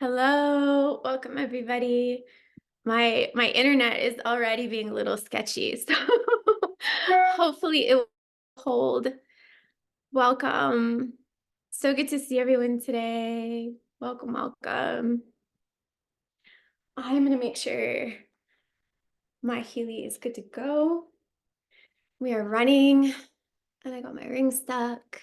Hello, welcome everybody. My internet is already being a little sketchy, so hopefully it will hold. Welcome. So good to see everyone today. Welcome, welcome. I'm gonna make sure my Healy is good to go. We are running, and I got my ring stuck.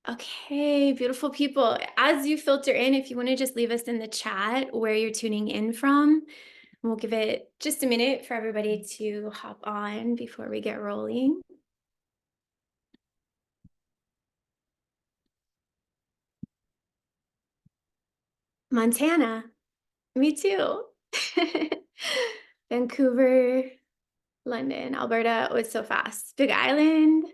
Okay, beautiful people. As you filter in, if you want to just leave us in the chat where you're tuning in from, we'll give it just a minute for everybody to hop on before we get rolling. Montana, me too. Vancouver, London, Alberta. Oh, it's so fast. Big Island.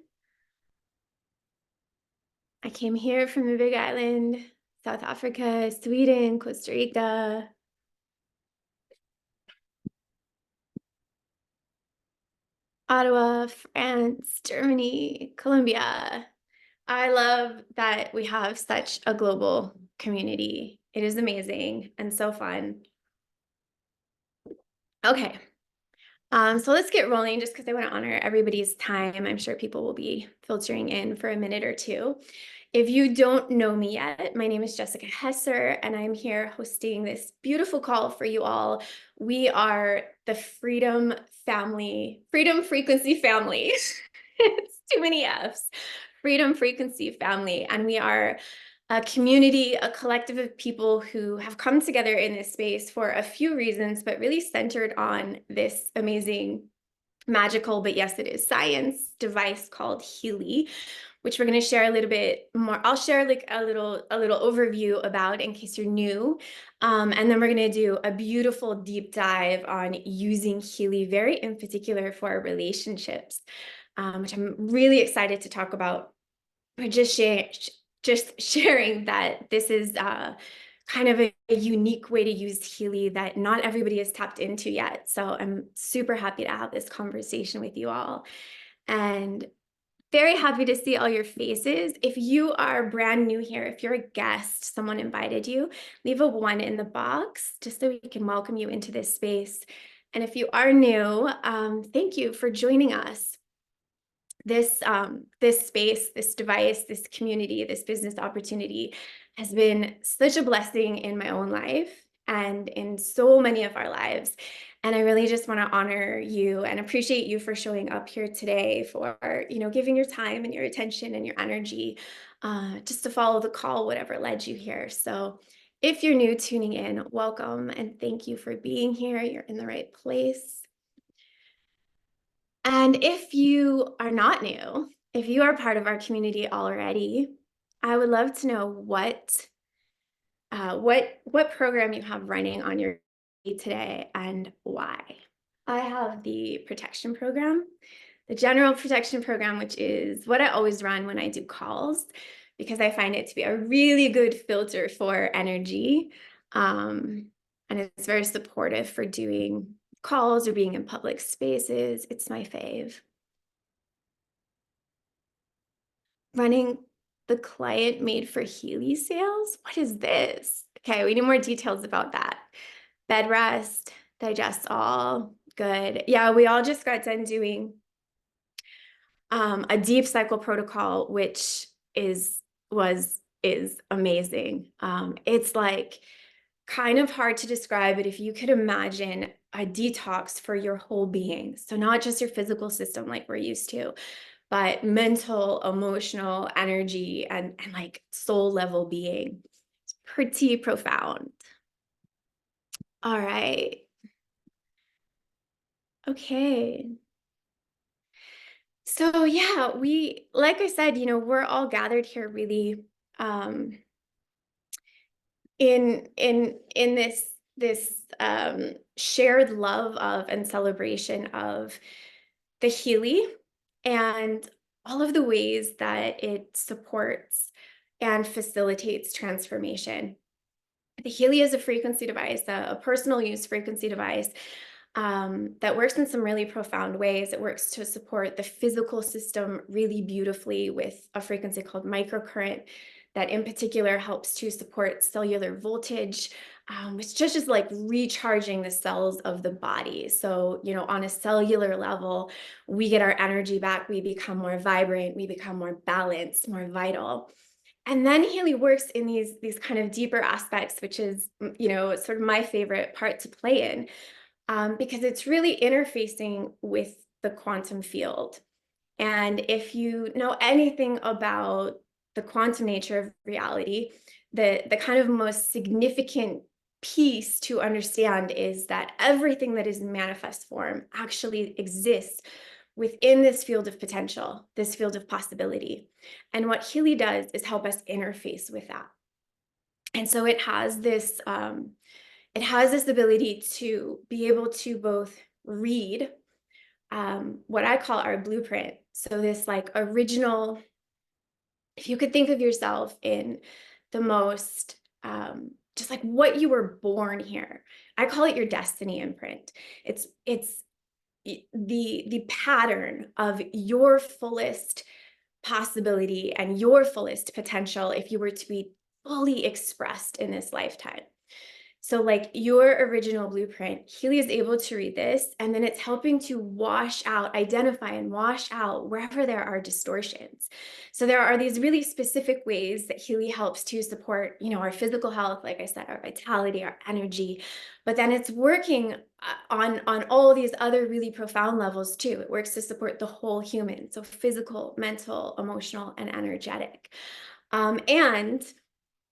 I came here from the Big Island, South Africa, Sweden, Costa Rica. Ottawa, France, Germany, Colombia. I love that we have such a global community. It is amazing and so fun. Okay. So let's get rolling just because I want to honor everybody's time. I'm sure people will be filtering in for a minute or two. If you don't know me yet, my name is Jessica Hesser, and I'm here hosting this beautiful call for you all. We are the Freedom Frequency Family. It's too many F's. Freedom Frequency Family. And we are a community, a collective of people who have come together in this space for a few reasons, but really centered on this amazing, magical, but yes, it is science device called Healy, which we're going to share a little bit more. I'll share like a little overview about in case you're new. And then we're going to do a beautiful deep dive on using Healy, very in particular for our relationships, which I'm really excited to talk about. We're just sharing that this is kind of a unique way to use Healy that not everybody has tapped into yet. So I'm super happy to have this conversation with you all. And very happy to see all your faces. If you are brand new here, if you're a guest, someone invited you, leave a 1 in the box just so we can welcome you into this space. And if you are new, thank you for joining us. This space, this device, this community, this business opportunity has been such a blessing in my own life and in so many of our lives. And I really just want to honor you and appreciate you for showing up here today, for giving your time and your attention and your energy just to follow the call, whatever led you here. So if you're new tuning in, welcome and thank you for being here. You're in the right place. And if you are not new, if you are part of our community already, I would love to know what program you have running on your today and why. I have the protection program, the general protection program, which is what I always run when I do calls, because I find it to be a really good filter for energy. And it's very supportive for doing calls or being in public spaces. It's my fave. Running the client made for Healy sales? What is this? Okay, we need more details about that. Bed rest, digest all, good. Yeah, we all just got done doing a deep cycle protocol, which is amazing. It's like kind of hard to describe, but if you could imagine a detox for your whole being, so not just your physical system like we're used to, but mental, emotional, energy, and like soul level being. It's pretty profound. All right. Okay. So yeah, like I said, we're all gathered here really in this shared love of and celebration of the Healy and all of the ways that it supports and facilitates transformation. The Healy is a frequency device, a personal use frequency device that works in some really profound ways. It works to support the physical system really beautifully with a frequency called microcurrent that in particular helps to support cellular voltage, which just is like recharging the cells of the body. So, on a cellular level, we get our energy back, we become more vibrant, we become more balanced, more vital. And then Healy works in these kind of deeper aspects, which is, sort of my favorite part to play in, because it's really interfacing with the quantum field. And if you know anything about the quantum nature of reality, the kind of most significant piece to understand is that everything that is in manifest form actually exists within this field of potential, this field of possibility. And what Healy does is help us interface with that. And so it has this ability to be able to both read what I call our blueprint. So this like original, if you could think of yourself in the most, just like what you were born here. I call it your destiny imprint. It's the pattern of your fullest possibility and your fullest potential if you were to be fully expressed in this lifetime. So like your original blueprint, Healy is able to read this, and then it's helping to wash out, identify and wash out wherever there are distortions. So there are these really specific ways that Healy helps to support, our physical health, like I said, our vitality, our energy, but then it's working on all these other really profound levels too. It works to support the whole human, so physical, mental, emotional, and energetic. And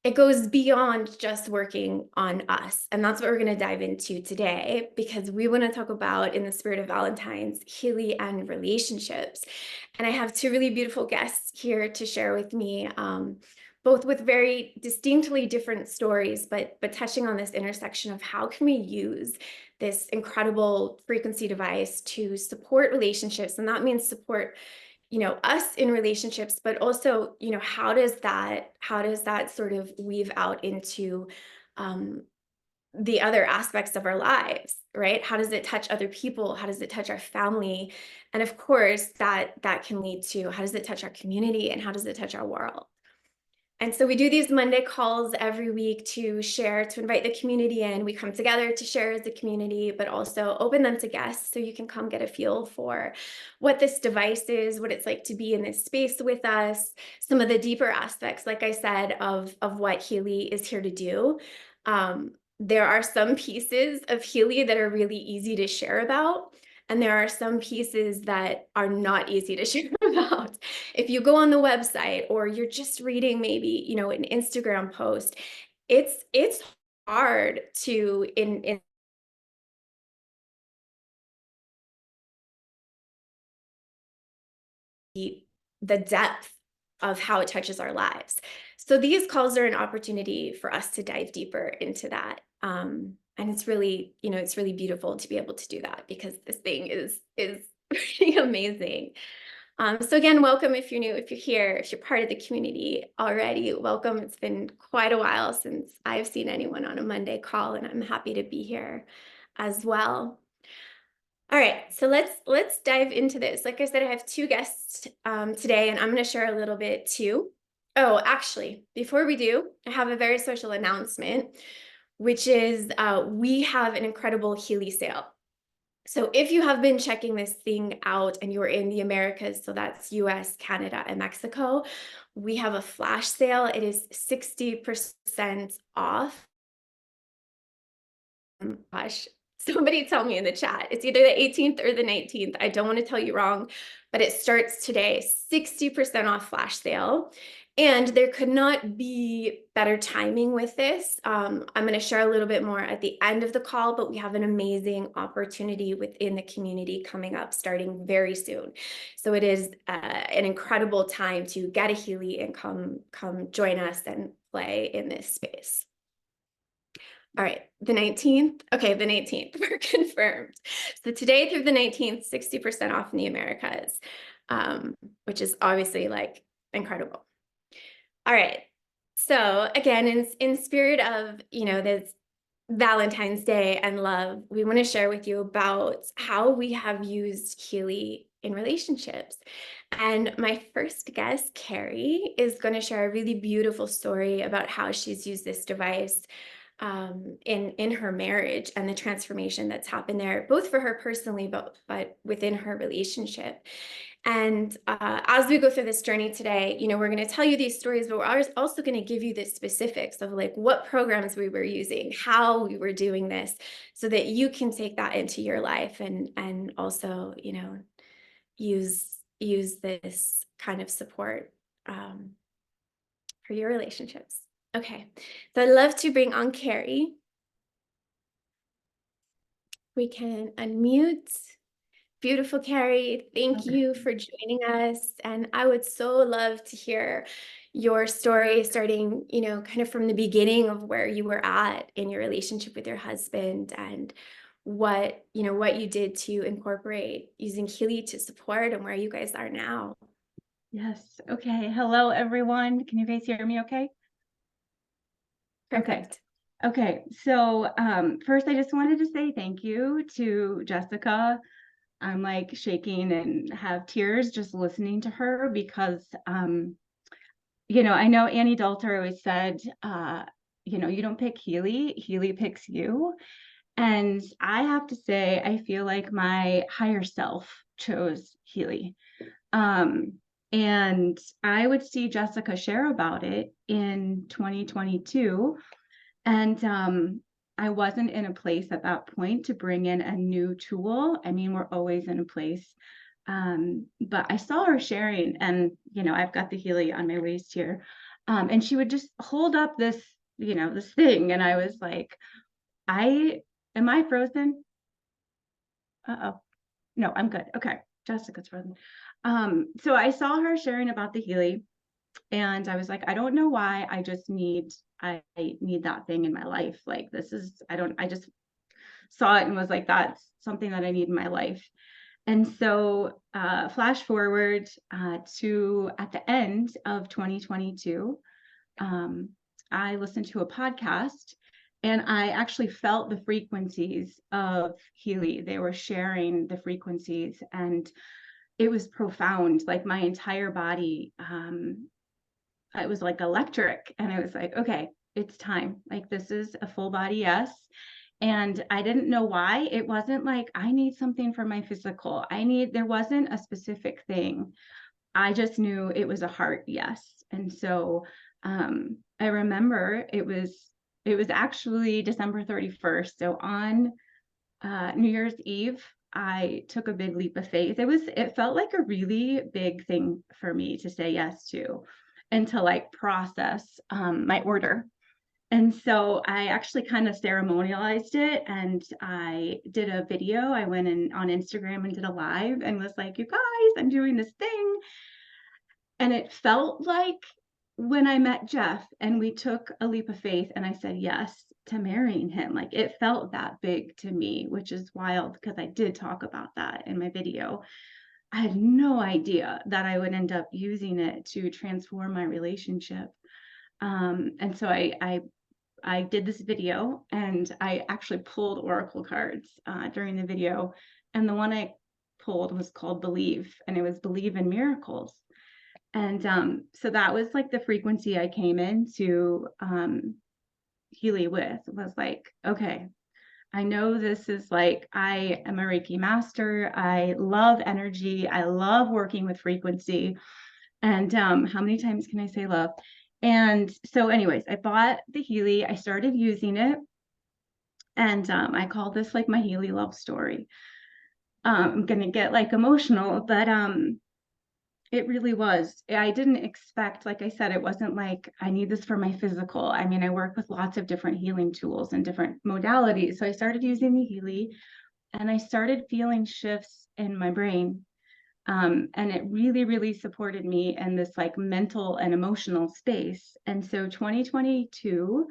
it goes beyond just working on us. And that's what we're going to dive into today, because we want to talk about, in the spirit of Valentine's, Healy and relationships. And I have two really beautiful guests here to share with me, both with very distinctly different stories, but touching on this intersection of how can we use this incredible frequency device to support relationships. And that means support us in relationships, but also, how does that sort of weave out into the other aspects of our lives, right? How does it touch other people? How does it touch our family? And of course, that can lead to how does it touch our community, and how does it touch our world? And so we do these Monday calls every week to share, to invite the community in. We come together to share as a community, but also open them to guests so you can come get a feel for what this device is, what it's like to be in this space with us, some of the deeper aspects, like I said, of what Healy is here to do. There are some pieces of Healy that are really easy to share about, and there are some pieces that are not easy to share about. If you go on the website, or you're just reading maybe, an Instagram post, it's hard to in the depth of how it touches our lives. So these calls are an opportunity for us to dive deeper into that. And it's really, it's really beautiful to be able to do that, because this thing is pretty amazing. So again, welcome if you're new, if you're here, if you're part of the community already, welcome. It's been quite a while since I've seen anyone on a Monday call, and I'm happy to be here as well. All right, so let's dive into this. Like I said, I have two guests today, and I'm going to share a little bit too. Oh, actually, before we do, I have a very special announcement, which is we have an incredible Healy sale. So if you have been checking this thing out and you're in the Americas, so that's US, Canada, and Mexico, we have a flash sale. It is 60% off. Gosh, somebody tell me in the chat. It's either the 18th or the 19th. I don't want to tell you wrong, but it starts today, 60% off flash sale. And there could not be better timing with this. I'm going to share a little bit more at the end of the call, but we have an amazing opportunity within the community coming up starting very soon. So it is an incredible time to get a Healy and come join us and play in this space. All right, the 19th. Okay, the 19th, we're confirmed. So today through the 19th, 60% off in the Americas, which is obviously like incredible. All right, so again, in spirit of, this Valentine's Day and love, we want to share with you about how we have used Healy in relationships. And my first guest, Carrie, is going to share a really beautiful story about how she's used this device in her marriage and the transformation that's happened there, both for her personally, but within her relationship. And as we go through this journey today, we're going to tell you these stories, but we're also going to give you the specifics of like what programs we were using, how we were doing this, so that you can take that into your life and also, use this kind of support for your relationships. Okay, so I'd love to bring on Carrie. We can unmute. Beautiful, Carrie. Thank you for joining us. And I would so love to hear your story, starting, kind of from the beginning of where you were at in your relationship with your husband, and what you did to incorporate using Healy to support, and where you guys are now. Yes. Okay. Hello, everyone. Can you guys hear me okay? Perfect. Okay. So first, I just wanted to say thank you to Jessica. I'm like shaking and have tears just listening to her because, I know Annie Dalter always said, you don't pick Healy, Healy picks you. And I have to say, I feel like my higher self chose Healy. And I would see Jessica share about it in 2022. And I wasn't in a place at that point to bring in a new tool. I mean, we're always in a place. But I saw her sharing, and, I've got the Healy on my waist here. And she would just hold up this, this thing. And I was like, am I frozen? Uh-oh. No, I'm good. Okay. Jessica's frozen. So I saw her sharing about the Healy, and I was like, I don't know why. I need that thing in my life. Like, I just saw it and was like, that's something that I need in my life. And so flash forward to at the end of 2022, I listened to a podcast, and I actually felt the frequencies of Healy. They were sharing the frequencies, and it was profound. Like my entire body, it was like electric. And I was like, okay, it's time. Like, this is a full body yes. And I didn't know why. It wasn't like I need something for my physical. There wasn't a specific thing. I just knew it was a heart yes. And so I remember it was actually December 31st. So on New Year's Eve, I took a big leap of faith. It felt like a really big thing for me to say yes to, and to like process my order. And so I actually kind of ceremonialized it, and I did a video. I went in on Instagram and did a live and was like, you guys, I'm doing this thing. And it felt like when I met Jeff and we took a leap of faith and I said yes to marrying him, like it felt that big to me, which is wild because I did talk about that in my video. I had no idea that I would end up using it to transform my relationship. And so I did this video, and I actually pulled oracle cards during the video. And the one I pulled was called Believe, and it was believe in miracles. And so that was like the frequency I came into Healy with, was like, okay, I know this is like, I am a Reiki master. I love energy. I love working with frequency. And how many times can I say love? And so anyways, I bought the Healy. I started using it. And I call this like my Healy love story. I'm going to get like emotional, but it really was. I didn't expect, like I said, it wasn't like I need this for my physical. I mean, I work with lots of different healing tools and different modalities. So I started using the Healy, and I started feeling shifts in my brain. And it really, really supported me in this like mental and emotional space. And so 2022,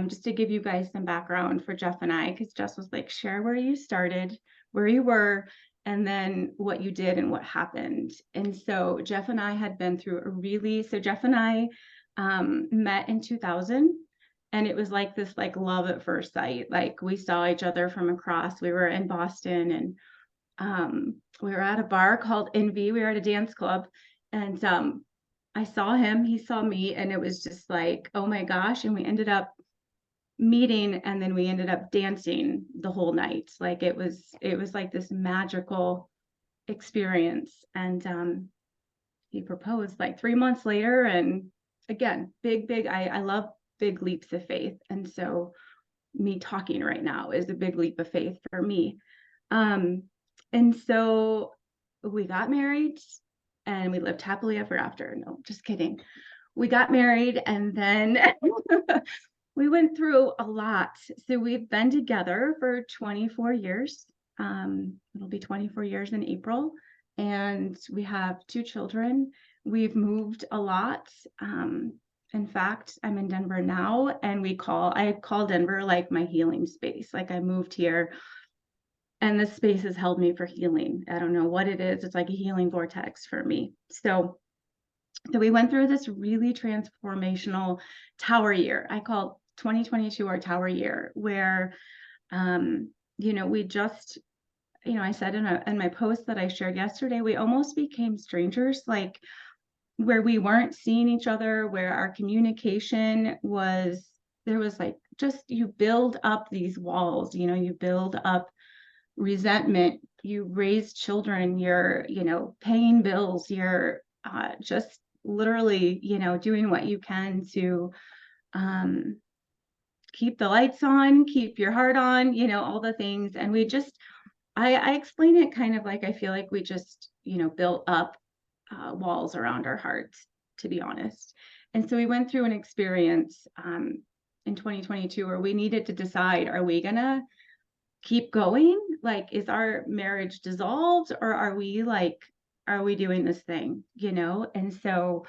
just to give you guys some background for Jeff and I, because Jess was like, share where you started, where you were, and then what you did and what happened. And so Jeff and I had been through so Jeff and I met in 2000. And it was like this like love at first sight. Like we saw each other from across. We were in Boston, and we were at a bar called Envy. We were at a dance club, and I saw him, he saw me, and it was just like, oh my gosh. And we ended up meeting, and then we ended up dancing the whole night. Like it was like this magical experience. And he proposed like 3 months later. And again, big, I love big leaps of faith. And so me talking right now is a big leap of faith for me. Um, and so we got married and we lived happily ever after. No, just kidding. We got married, and then we went through a lot. So we've been together for 24 years. It'll be 24 years in April, and we have 2 children. We've moved a lot. In fact, I'm in Denver now, and I call Denver like my healing space. Like I moved here, and this space has held me for healing. I don't know what it is. It's like a healing vortex for me. So we went through this really transformational tower year. I call 2022 our tower year, where we just, I said in my post that I shared yesterday, we almost became strangers, like where we weren't seeing each other, where our communication was, there was like, just, you build up these walls, you build up resentment, you raise children, you're, paying bills, you're just literally, doing what you can to keep the lights on, keep your heart on, all the things. And we just, I explain it kind of like, I feel like we just, built up walls around our hearts, to be honest. And so we went through an experience in 2022 where we needed to decide, are we gonna keep going? Like, is our marriage dissolved, or are we doing this thing, And so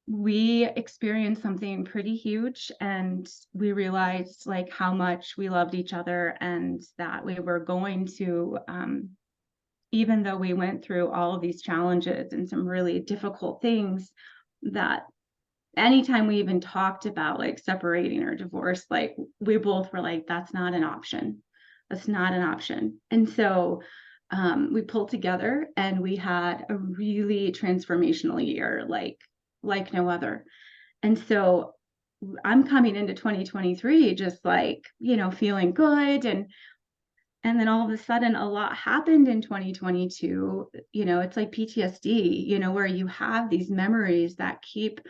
we experienced something pretty huge, and we realized like how much we loved each other, and that we were going to, even though we went through all of these challenges and some really difficult things, that anytime we even talked about like separating or divorce, like we both were like, that's not an option. That's not an option. And so we pulled together, and we had a really transformational year, like no other. And so I'm coming into 2023 just like, feeling good. And then all of a sudden a lot happened in 2022. It's like PTSD, where you have these memories that keep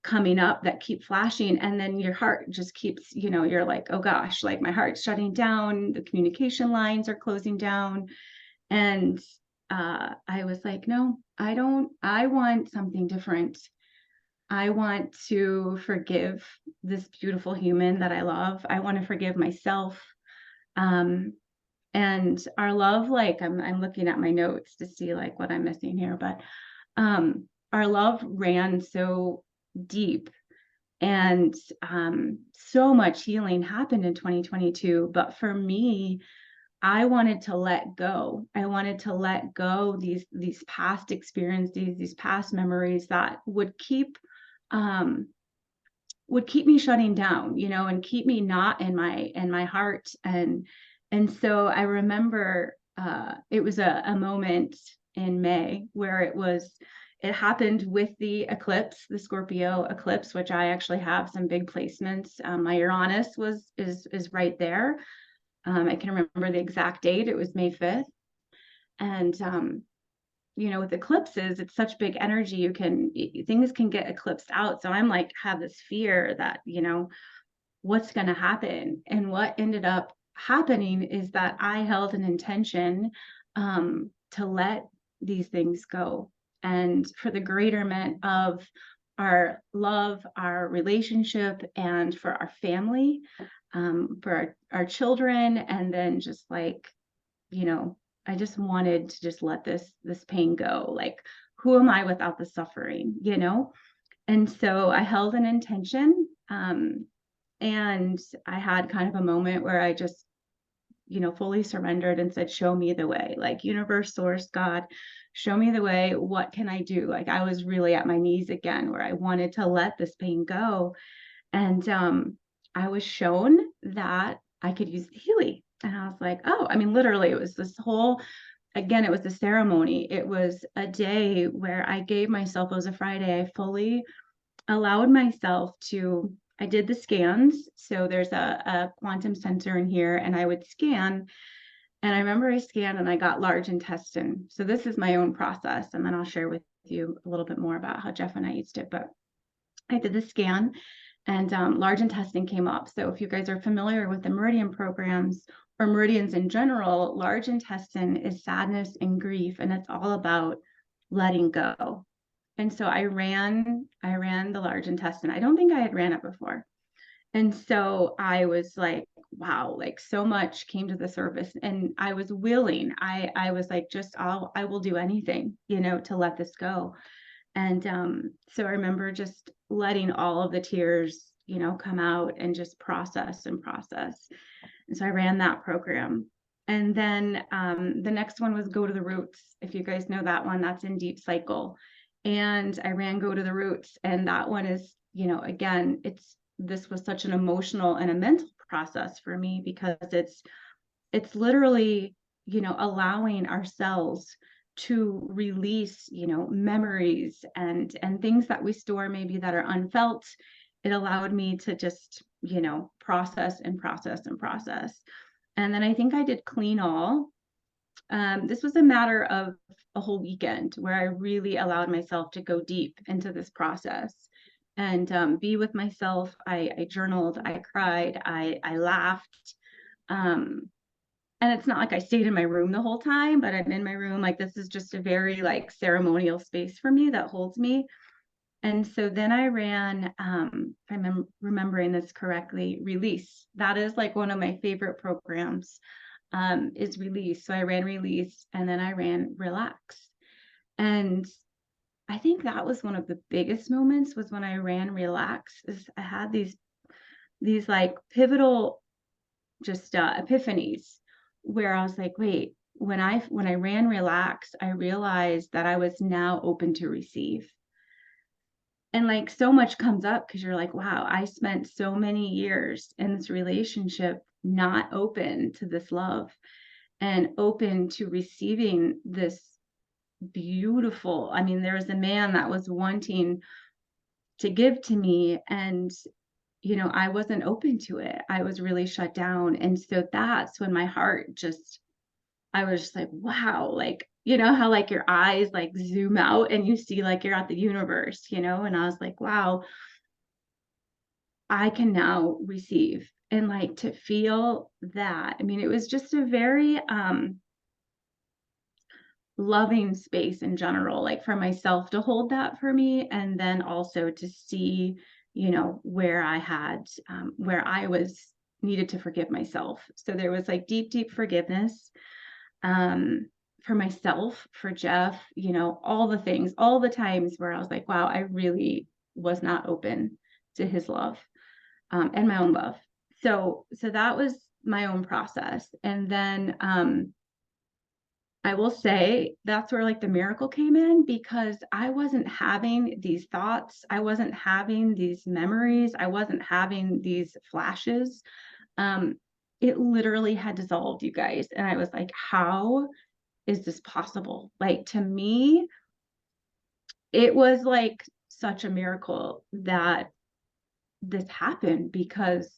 coming up, that keep flashing, and then your heart just keeps, you're like, oh gosh, like my heart's shutting down, the communication lines are closing down. And I was like, no, I want something different. I want to forgive this beautiful human that I love. I want to forgive myself. And our love, like I'm looking at my notes to see like what I'm missing here, but our love ran so deep, and so much healing happened in 2022. But for me, I wanted to let go. I wanted to let go these past experiences, these past memories that would keep me shutting down, and keep me not in my heart. And so I remember it was a moment in May where it happened with the eclipse, the Scorpio eclipse, which I actually have some big placements. My Uranus is right there. I can remember the exact date. It was May 5th. And with eclipses, it's such big energy. Things can get eclipsed out. So I'm like, have this fear that, what's going to happen. And what ended up happening is that I held an intention to let these things go, and for the greaterment of our love, our relationship, and for our family, for our children. And then just like, I just wanted to just let this pain go. Like, who am I without the suffering, And so I held an intention, and I had kind of a moment where I just, fully surrendered and said, show me the way, like universe, source, God, show me the way. What can I do? Like, I was really at my knees again, where I wanted to let this pain go. And I was shown that I could use the Healy. And I was like, oh, I mean, literally, it was this whole, again, it was the ceremony. It was a day where I gave myself, it was a Friday, I fully allowed myself to, I did the scans. So there's a quantum sensor in here, and I would scan. And I remember I scanned and I got large intestine. So this is my own process. And then I'll share with you a little bit more about how Jeff and I used it. But I did the scan, and large intestine came up. So if you guys are familiar with the Meridian programs or meridians in general, large intestine is sadness and grief, and it's all about letting go. And so I ran the large intestine. I don't think I had ran it before. And so I was like, wow, like so much came to the surface, and I was willing. I was like, just I will do anything, to let this go. And so I remember just letting all of the tears, come out and just process and process. And so I ran that program. And then the next one was Go to the Roots. If you guys know that one, that's in Deep Cycle. And I ran Go to the Roots. And that one is, again, this was such an emotional and a mental process for me, because it's literally, allowing ourselves to release, memories and things that we store maybe that are unfelt. It allowed me to just, process and process and process. And then I think I did Clean All. This was a matter of a whole weekend where I really allowed myself to go deep into this process and be with myself. I journaled, I cried, I laughed. And it's not like I stayed in my room the whole time, but I'm in my room. Like, this is just a very like ceremonial space for me that holds me. And so then I ran, if I'm remembering this correctly, Release. That is like one of my favorite programs, is Release. So I ran Release, and then I ran Relax. And I think that was one of the biggest moments, was when I ran Relax. Is I had these like pivotal just epiphanies, where I was like, wait, when I ran Relax, I realized that I was now open to receive. And like so much comes up, because you're like, wow, I spent so many years in this relationship not open to this love and open to receiving this beautiful. I mean, there was a man that was wanting to give to me, and I wasn't open to it. I was really shut down. And so that's when my heart just, I was just like, wow, like, how like your eyes like zoom out and you see like you're at the universe, and I was like, wow, I can now receive. And like to feel that. I mean, it was just a very loving space in general, like for myself to hold that for me, and then also to see, where I was needed to forgive myself. So there was like deep forgiveness, for myself, for Jeff, all the things, all the times where I was like, wow, I really was not open to his love, and my own love. So that was my own process. And then I will say that's where like the miracle came in, because I wasn't having these thoughts. I wasn't having these memories. I wasn't having these flashes. It literally had dissolved, you guys. And I was like, how is this possible? Like, to me, it was like such a miracle that this happened, because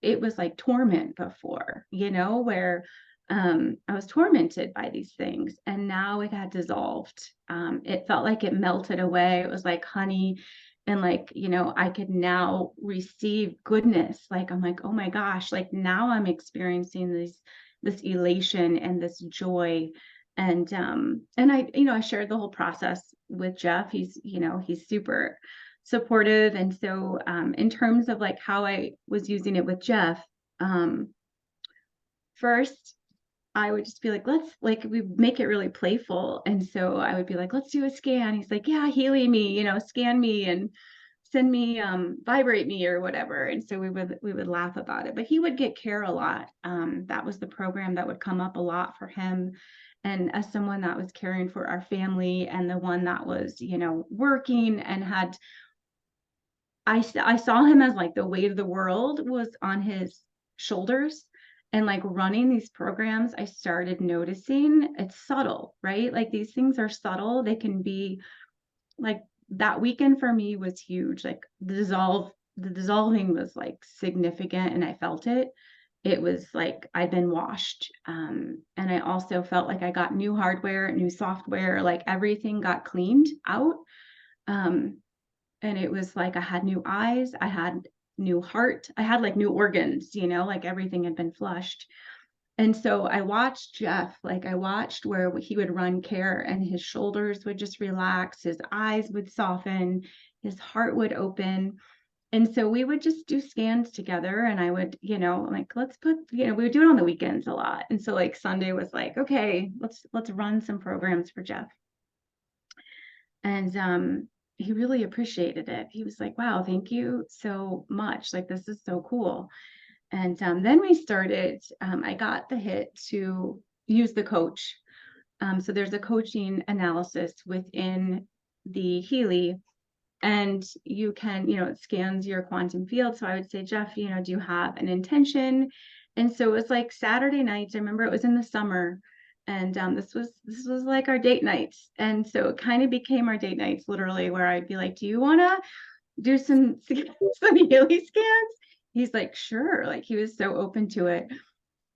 it was like torment before, where I was tormented by these things, and now it had dissolved. It felt like it melted away. It was like honey, and like, I could now receive goodness. Like, I'm like, oh my gosh, like now I'm experiencing this elation and this joy. And I shared the whole process with Jeff. He's super supportive. And so in terms of like how I was using it with Jeff, first I would just be like, we make it really playful. And so I would be like, let's do a scan. He's like, yeah, Healy me, scan me and send me, vibrate me or whatever. And so we would laugh about it, but he would get care a lot. That was the program that would come up a lot for him. And as someone that was caring for our family, and the one that was, working and had, I saw him as like the weight of the world was on his shoulders. And like running these programs, I started noticing it's subtle, right? Like these things are subtle. They can be like, that weekend for me was huge. Like the dissolving was like significant and I felt it. It was like I'd been washed. And I also felt like I got new hardware, new software, like everything got cleaned out. Um, and it was like I had new eyes, I had new heart, I had like new organs, like everything had been flushed. And so I watched Jeff, like I watched where he would run care and his shoulders would just relax, his eyes would soften, his heart would open. And so we would just do scans together and I would, like, let's put, we would do it on the weekends a lot. And so like Sunday was like, okay, let's run some programs for Jeff. And he really appreciated it. He was like, wow, thank you so much. Like, this is so cool. And then we started, I got the hit to use the coach. So there's a coaching analysis within the Healy, and you can, it scans your quantum field. So I would say, Jeff, do you have an intention? And so it was like Saturday nights. I remember it was in the summer, and this was like our date nights. And so it kind of became our date nights, literally, where I'd be like, do you want to do some Healy scans? He's like, sure. Like he was so open to it.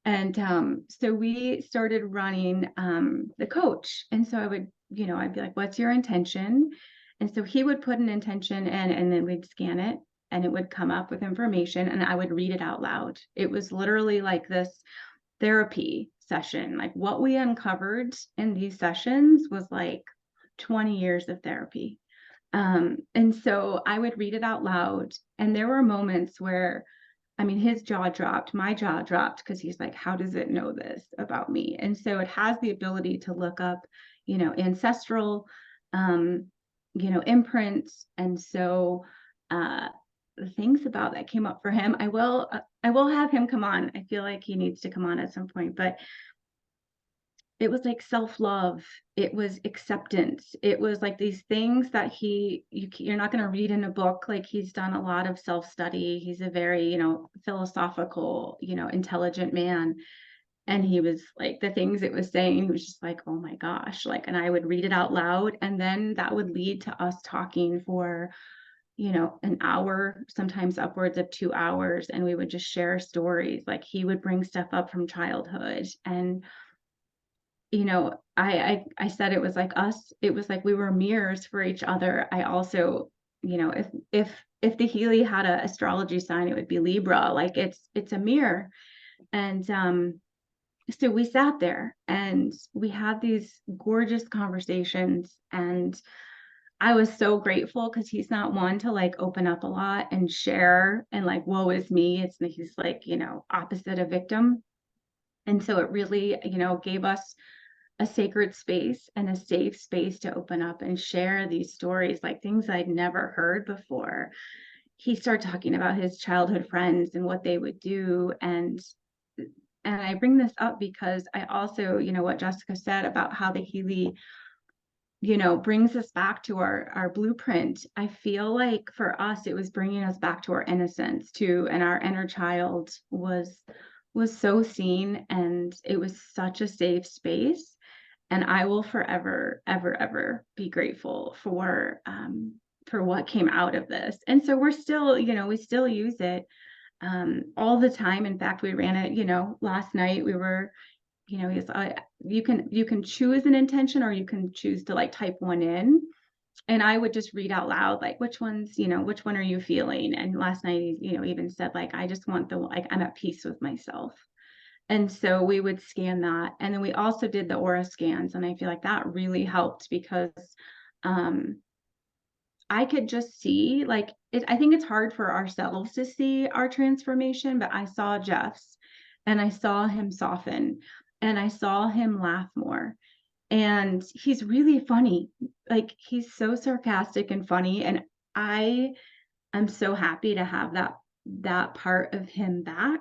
And so we started running the coach. And so I would, I'd be like, what's your intention? And so he would put an intention in and then we'd scan it and it would come up with information and I would read it out loud. It was literally like this therapy session. Like what we uncovered in these sessions was like 20 years of therapy. And so I would read it out loud. And there were moments where, I mean, his jaw dropped, my jaw dropped, because he's like, how does it know this about me? And so it has the ability to look up, ancestral, imprints. And so the things about that came up for him. I will have him come on. I feel like he needs to come on at some point, but it was like self-love, it was acceptance, it was like these things that you're not going to read in a book. Like he's done a lot of self-study, he's a very philosophical, intelligent man. And he was like, the things it was saying, he was just like, oh my gosh, like, and I would read it out loud and then that would lead to us talking for an hour, sometimes upwards of 2 hours, and we would just share stories. Like he would bring stuff up from childhood. And I said it was like us, it was like we were mirrors for each other. I also, if the Healy had an astrology sign, it would be Libra. Like it's a mirror. And so we sat there and we had these gorgeous conversations, and I was so grateful because he's not one to like open up a lot and share and like, woe is me. He's like, opposite a victim. And so it really, gave us a sacred space and a safe space to open up and share these stories, like things I'd never heard before. He started talking about his childhood friends and what they would do. And I bring this up because I also, what Jessica said about how the Healy, brings us back to our blueprint. I feel like for us, it was bringing us back to our innocence too. And our inner child was so seen, and it was such a safe space. And I will forever, ever, ever be grateful for what came out of this. And so we're still, we still use it all the time. In fact, we ran it, last night we were, you can choose an intention or you can choose to like type one in. And I would just read out loud, like, which one are you feeling? And last night, even said like, I just want like, I'm at peace with myself. And so we would scan that. And then we also did the aura scans. And I feel like that really helped because I could just see like I think it's hard for ourselves to see our transformation, but I saw Jeff's and I saw him soften and I saw him laugh more. And he's really funny. Like he's so sarcastic and funny. And I am so happy to have that part of him back.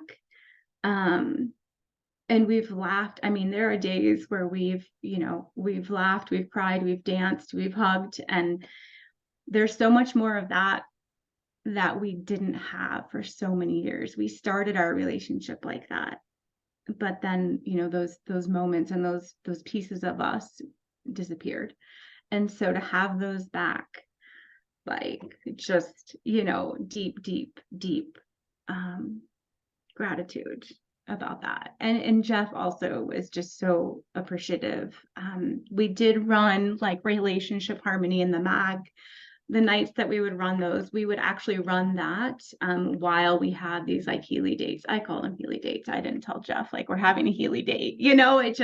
And we've laughed. I mean, there are days where we've laughed, we've cried, we've danced, we've hugged, and there's so much more of that we didn't have for so many years. We started our relationship like that. but then, you know, those moments and those pieces of us disappeared. And so to have those back, like, just, you know, deep, deep, deep gratitude about that. And Jeff also was just so appreciative. We did run like Relationship Harmony in the mag. The nights that we would run those, we would actually run that while we had these like Healy dates. I call them Healy dates. I didn't tell Jeff like we're having a Healy date. You know, it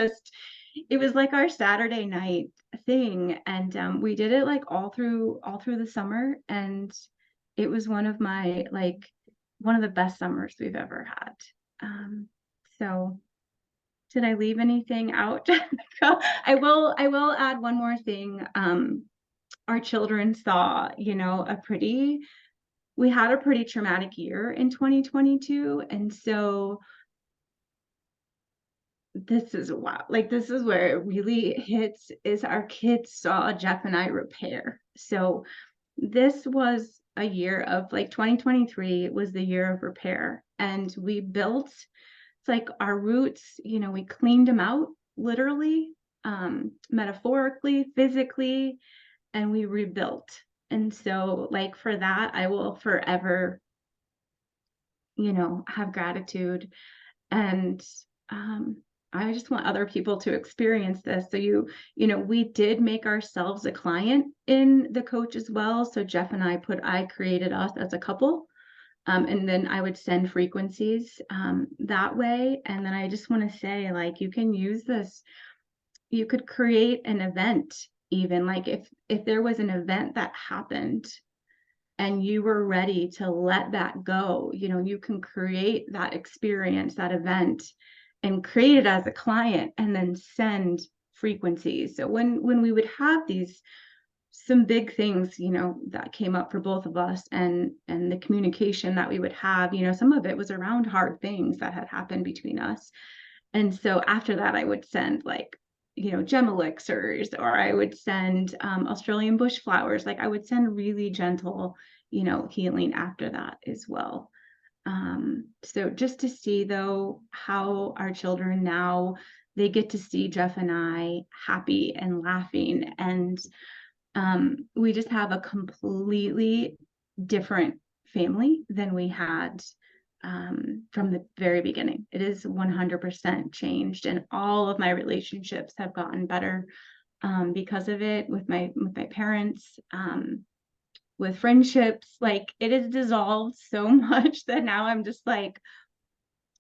was like our Saturday night thing, and we did it like all through the summer, and it was one of the best summers we've ever had. So did I leave anything out? I will add one more thing. Our children saw, you know, we had a pretty traumatic year in 2022. And so this is this is where it really hits, is our kids saw Jeff and I repair. So this was a year of 2023 was the year of repair, and we built, it's like our roots, you know, we cleaned them out literally, metaphorically, physically, and we rebuilt. And so for that, I will forever, you know, have gratitude. And I just want other people to experience this. So you know, we did make ourselves a client in the coach as well. So Jeff and I created us as a couple. And then I would send frequencies that way. And then I just want to say, you can use this. You could create an event, even if there was an event that happened and you were ready to let that go, you know, you can create that experience, that event, and create it as a client, and then send frequencies. So when we would have some big things, you know, that came up for both of us, and the communication that we would have, you know, some of it was around hard things that had happened between us. And so after that, I would send you know, gem elixirs, or I would send Australian bush flowers. I would send really gentle, you know, healing after that as well. So just to see though how our children now, they get to see Jeff and I happy and laughing, and we just have a completely different family than we had from the very beginning. It is 100% changed, and all of my relationships have gotten better because of it, with my parents, with friendships. It is dissolved so much that now I'm just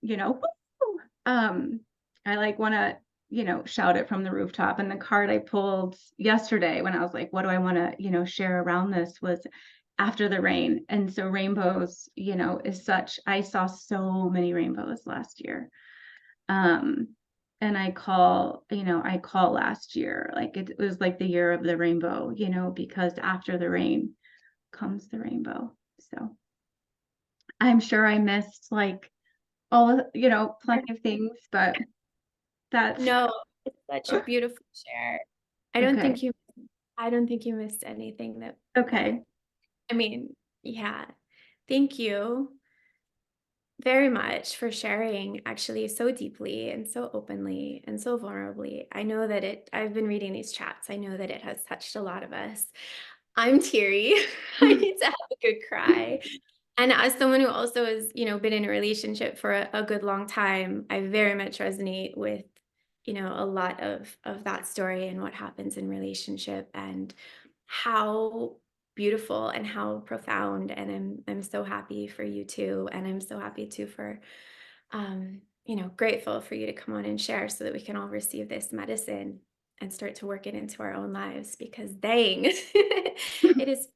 you know, I want to, you know, shout it from the rooftop. And the card I pulled yesterday when I was like, what do I want to, you know, share around this, was after the rain. And so rainbows, you know, I saw so many rainbows last year. And I call last year, it was like the year of the rainbow, you know, because after the rain comes the rainbow. So I'm sure I missed all of, you know, plenty of things, but that's No, it's such a beautiful share. I don't okay. think you I don't think you missed anything that Okay. I mean, yeah. Thank you very much for sharing actually so deeply and so openly and so vulnerably. I know that I've been reading these chats. I know that it has touched a lot of us. I'm teary. I need to have a good cry. And as someone who also has, you know, been in a relationship for a good long time, I very much resonate with, you know, a lot of that story and what happens in relationship, and how beautiful and how profound. And I'm so happy for you too. And I'm so happy too for you know, grateful for you to come on and share so that we can all receive this medicine and start to work it into our own lives, because dang, it is.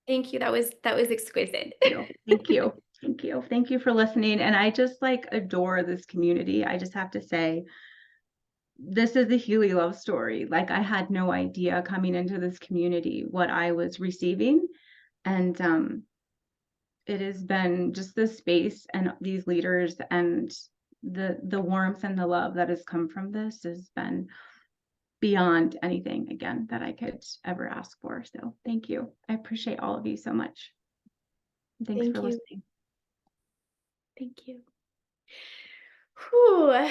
Thank you. That was exquisite. Thank you. Thank you. Thank you for listening. And I just adore this community. I just have to say, this is the Healy love story. I had no idea coming into this community what I was receiving. And it has been just the space and these leaders, and the warmth and the love that has come from this has been beyond anything, again, that I could ever ask for. So thank you. I appreciate all of you so much. Thanks for Thank you. listening. Thank you. Whew.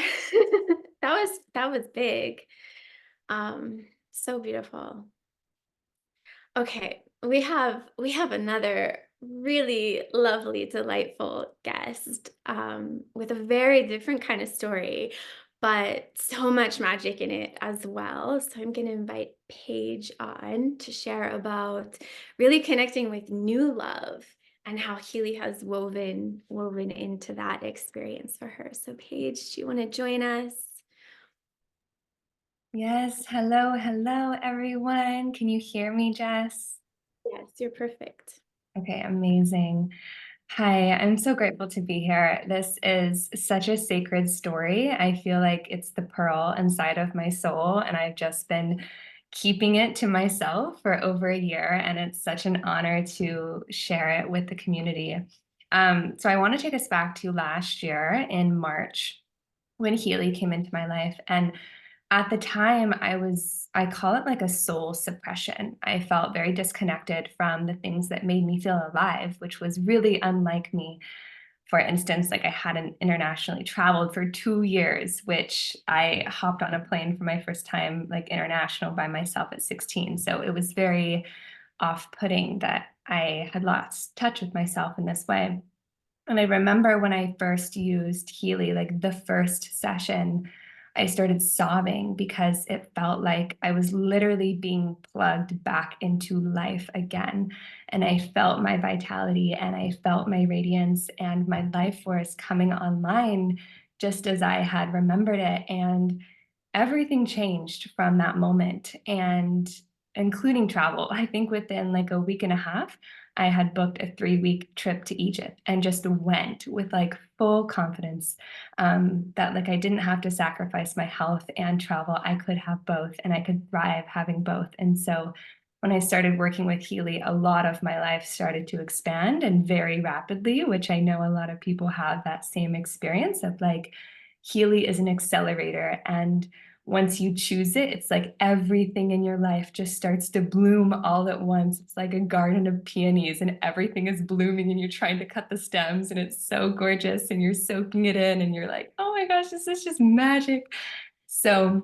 That was big. So beautiful. Okay, we have another really lovely, delightful guest with a very different kind of story, but so much magic in it as well. So I'm going to invite Paige on to share about really connecting with new love and how Healy has woven into that experience for her. So Paige, do you want to join us? Yes, hello, hello, everyone. Can you hear me, Jess? Yes, you're perfect. Okay, amazing. Hi, I'm so grateful to be here. This is such a sacred story. I feel like it's the pearl inside of my soul, and I've just been keeping it to myself for over a year, and it's such an honor to share it with the community. So I want to take us back to last year in March when Healy came into my life. And at the time, I call it like a soul suppression. I felt very disconnected from the things that made me feel alive, which was really unlike me. For instance, like I hadn't internationally traveled for 2 years, which I hopped on a plane for my first time, like international by myself at 16. So it was very off-putting that I had lost touch with myself in this way. And I remember when I first used Healy, like the first session, I started sobbing because it felt like I was literally being plugged back into life again. And I felt my vitality and I felt my radiance and my life force coming online just as I had remembered it. And everything changed from that moment, and including travel. I think within like a week and a half, I had booked a 3-week trip to Egypt and just went with like full confidence that like I didn't have to sacrifice my health and travel. I could have both and I could thrive having both. And so when I started working with Healy, a lot of my life started to expand and very rapidly, which I know a lot of people have that same experience of like Healy is an accelerator. And once you choose it, it's like everything in your life just starts to bloom all at once. It's like a garden of peonies and everything is blooming and you're trying to cut the stems and it's so gorgeous and you're soaking it in and you're like, oh my gosh, this is just magic. So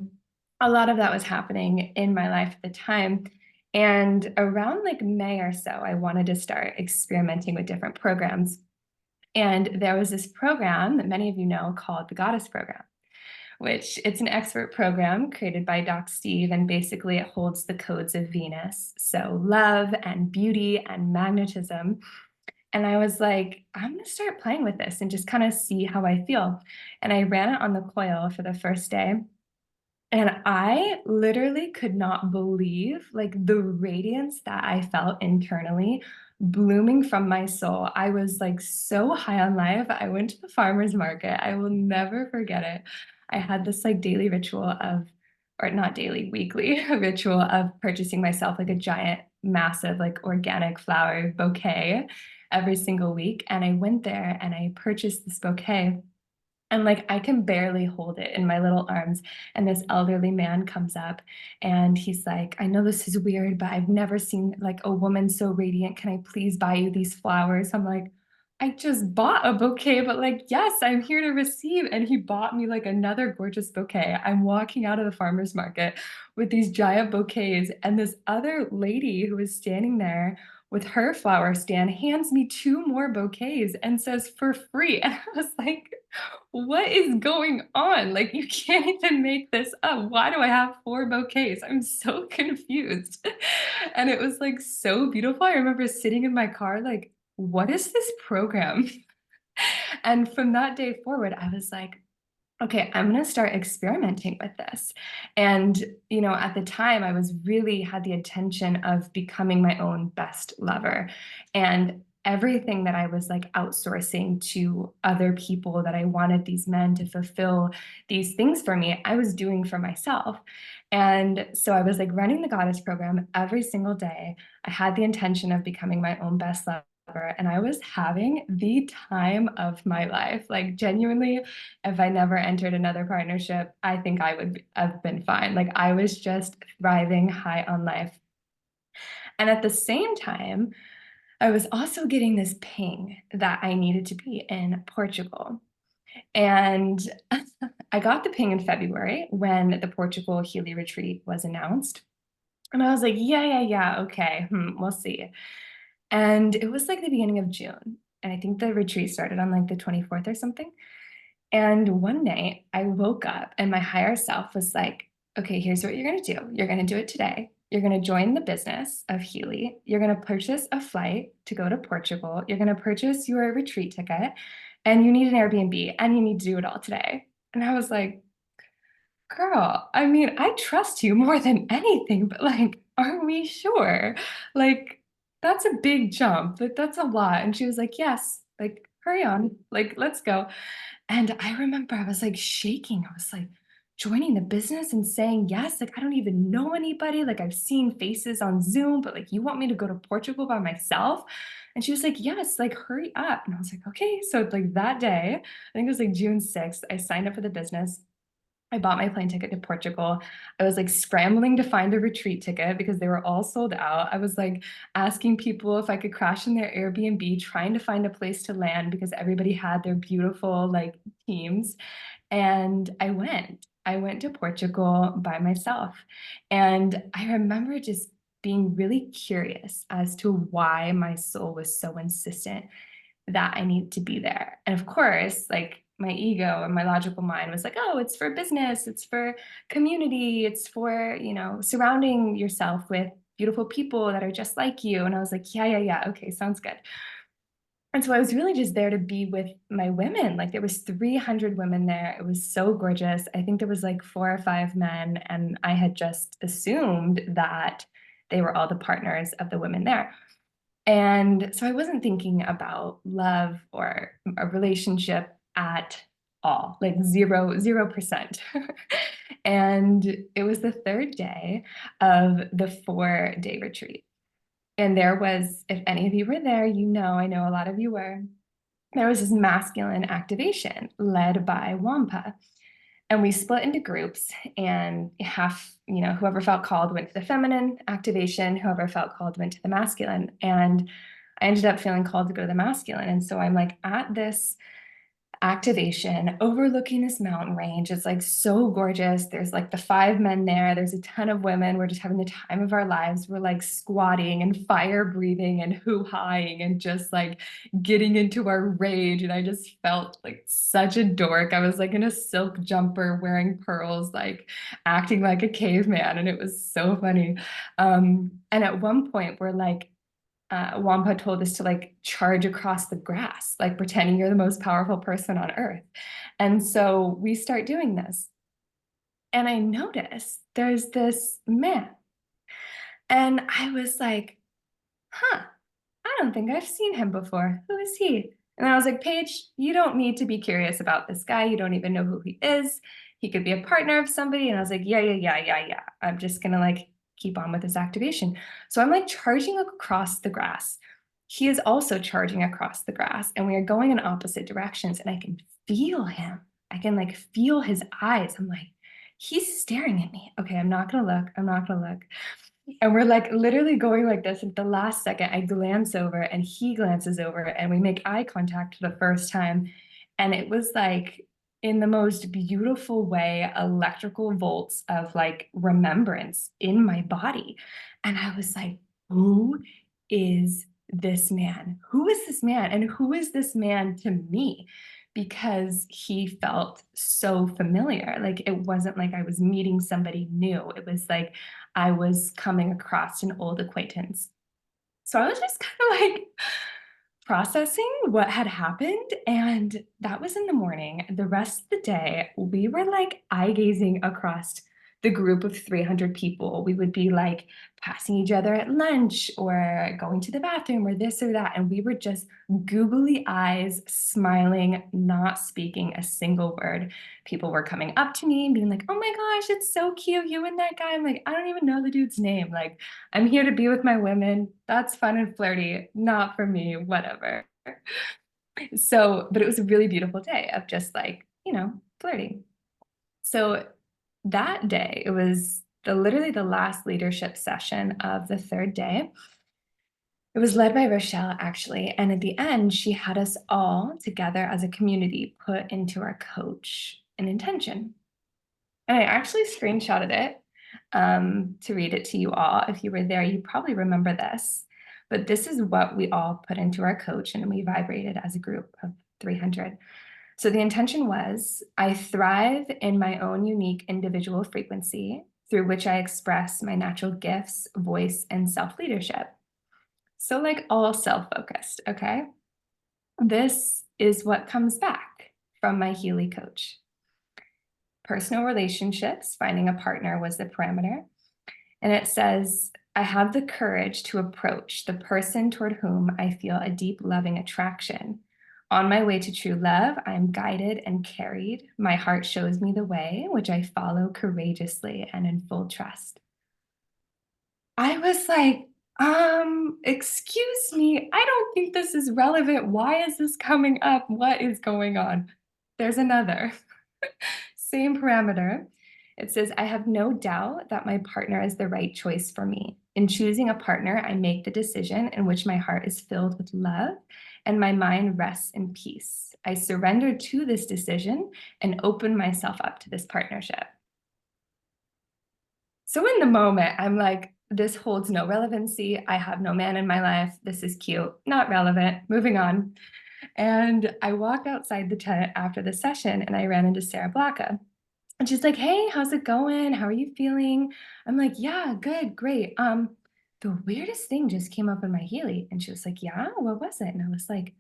a lot of that was happening in my life at the time. And around like May or so, I wanted to start experimenting with different programs. And there was this program that many of you know called the Goddess Program, which it's an expert program created by Doc Steve, and basically it holds the codes of Venus. So love and beauty and magnetism. And I was like, I'm gonna start playing with this and just kind of see how I feel. And I ran it on the coil for the first day. And I literally could not believe like the radiance that I felt internally blooming from my soul. I was like so high on life. I went to the farmer's market. I will never forget it. I had this like daily ritual of, or not daily, weekly ritual of purchasing myself like a giant, massive, like organic flower bouquet every single week. And I went there and I purchased this bouquet. And like I can barely hold it in my little arms. And this elderly man comes up and he's like, I know this is weird, but I've never seen like a woman so radiant. Can I please buy you these flowers? I'm like, I just bought a bouquet, but like, yes, I'm here to receive. And he bought me like another gorgeous bouquet. I'm walking out of the farmer's market with these giant bouquets. And this other lady who was standing there with her flower stand hands me 2 more bouquets and says for free. And I was like, what is going on? Like, you can't even make this up. Why do I have 4 bouquets? I'm so confused. And it was like so beautiful. I remember sitting in my car, like, what is this program? And from that day forward, I was like, okay, I'm going to start experimenting with this. And, you know, at the time, I was really had the intention of becoming my own best lover. And everything that I was like outsourcing to other people that I wanted these men to fulfill these things for me, I was doing for myself. And so I was like running the Goddess Program every single day. I had the intention of becoming my own best lover. And I was having the time of my life. Like, genuinely, if I never entered another partnership, I think I would have been fine. Like, I was just thriving high on life. And at the same time, I was also getting this ping that I needed to be in Portugal. And I got the ping in February when the Portugal Healy retreat was announced. And I was like, yeah, okay, we'll see. And it was like the beginning of June. And I think the retreat started on like the 24th or something. And one night I woke up and my higher self was like, okay, here's what you're going to do. You're going to do it today. You're going to join the business of Healy. You're going to purchase a flight to go to Portugal. You're going to purchase your retreat ticket and you need an Airbnb and you need to do it all today. And I was like, girl, I mean, I trust you more than anything, but like, are we sure? Like, that's a big jump. Like, that's a lot. And she was like, yes, like, hurry on, like, let's go. And I remember I was like shaking. I was like joining the business and saying yes. Like, I don't even know anybody. Like, I've seen faces on Zoom, but like, you want me to go to Portugal by myself? And she was like, yes, like, hurry up. And I was like, okay. So, like, that day, I think it was like June 6th, I signed up for the business. I bought my plane ticket to Portugal. I was like scrambling to find a retreat ticket because they were all sold out. I was like asking people if I could crash in their Airbnb, trying to find a place to land because everybody had their beautiful like teams. And I went. I went to Portugal by myself. And I remember just being really curious as to why my soul was so insistent that I need to be there. And of course, like my ego and my logical mind was like, oh, it's for business, it's for community, it's for, surrounding yourself with beautiful people that are just like you. And I was like, yeah, okay, sounds good. And so I was really just there to be with my women. Like there was 300 women there. It was so gorgeous. I think there was like 4 or 5 men, and I had just assumed that they were all the partners of the women there. And so I wasn't thinking about love or a relationship at all, like 0%. And it was the third day of the 4-day retreat. And there was, if any of you were there, I know a lot of you were, there was this masculine activation led by Wampa. And we split into groups, and half, whoever felt called went to the feminine activation, whoever felt called went to the masculine. And I ended up feeling called to go to the masculine. And so I'm like at this activation overlooking this mountain range. It's like so gorgeous. There's like the 5 men there. There's a ton of women. We're just having the time of our lives. We're like squatting and fire breathing and hoo-haing and just like getting into our rage. And I just felt like such a dork. I was like in a silk jumper wearing pearls, like acting like a caveman. And it was so funny. And at one point we're like, Wampa told us to like charge across the grass, like pretending you're the most powerful person on earth. And so we start doing this. And I notice there's this man. And I was like, huh, I don't think I've seen him before. Who is he? And I was like, Paige, you don't need to be curious about this guy. You don't even know who he is. He could be a partner of somebody. And I was like, yeah. I'm just going to like keep on with this activation. So I'm like charging across the grass. He is also charging across the grass, and we are going in opposite directions. And I can feel him. I can like feel his eyes. I'm like, he's staring at me. Okay, I'm not going to look. I'm not going to look. And we're like literally going like this. At the last second, I glance over and he glances over and we make eye contact for the first time. And it was like in the most beautiful way, electrical volts of like remembrance in my body. And I was like, who is this man? Who is this man? And who is this man to me? Because he felt so familiar. Like it wasn't like I was meeting somebody new. It was like I was coming across an old acquaintance. So I was just kind of like processing what had happened. And that was in the morning. The rest of the day, we were like eye gazing across the group of 300 people. We would be like passing each other at lunch or going to the bathroom or this or that. And we were just googly eyes, smiling, not speaking a single word. People were coming up to me and being like, oh my gosh, it's so cute, you and that guy. I'm like, I don't even know the dude's name. Like, I'm here to be with my women. That's fun and flirty. Not for me, whatever. So, but it was a really beautiful day of just like, flirting. So that day, it was literally the last leadership session of the third day. It was led by Rochelle, actually. And at the end, she had us all together as a community put into our coach an intention. And I actually screenshotted it to read it to you all. If you were there, you probably remember this. But this is what we all put into our coach, and we vibrated as a group of 300. So the intention was, I thrive in my own unique individual frequency through which I express my natural gifts, voice, and self-leadership. So like all self-focused, okay? This is what comes back from my Healy coach. Personal relationships, finding a partner was the parameter. And it says, I have the courage to approach the person toward whom I feel a deep loving attraction. On my way to true love, I am guided and carried. My heart shows me the way, which I follow courageously and in full trust. I was like, excuse me, I don't think this is relevant. Why is this coming up? What is going on? There's another. Same parameter. It says, I have no doubt that my partner is the right choice for me. In choosing a partner, I make the decision in which my heart is filled with love and my mind rests in peace. I surrender to this decision and open myself up to this partnership. So in the moment, I'm like, this holds no relevancy. I have no man in my life. This is cute, not relevant, moving on. And I walked outside the tent after the session and I ran into Sarah Blacka. And she's like, hey, how's it going? How are you feeling? I'm like, yeah, good, great. The weirdest thing just came up in my Healy. And she was like, yeah, what was it? And I was like,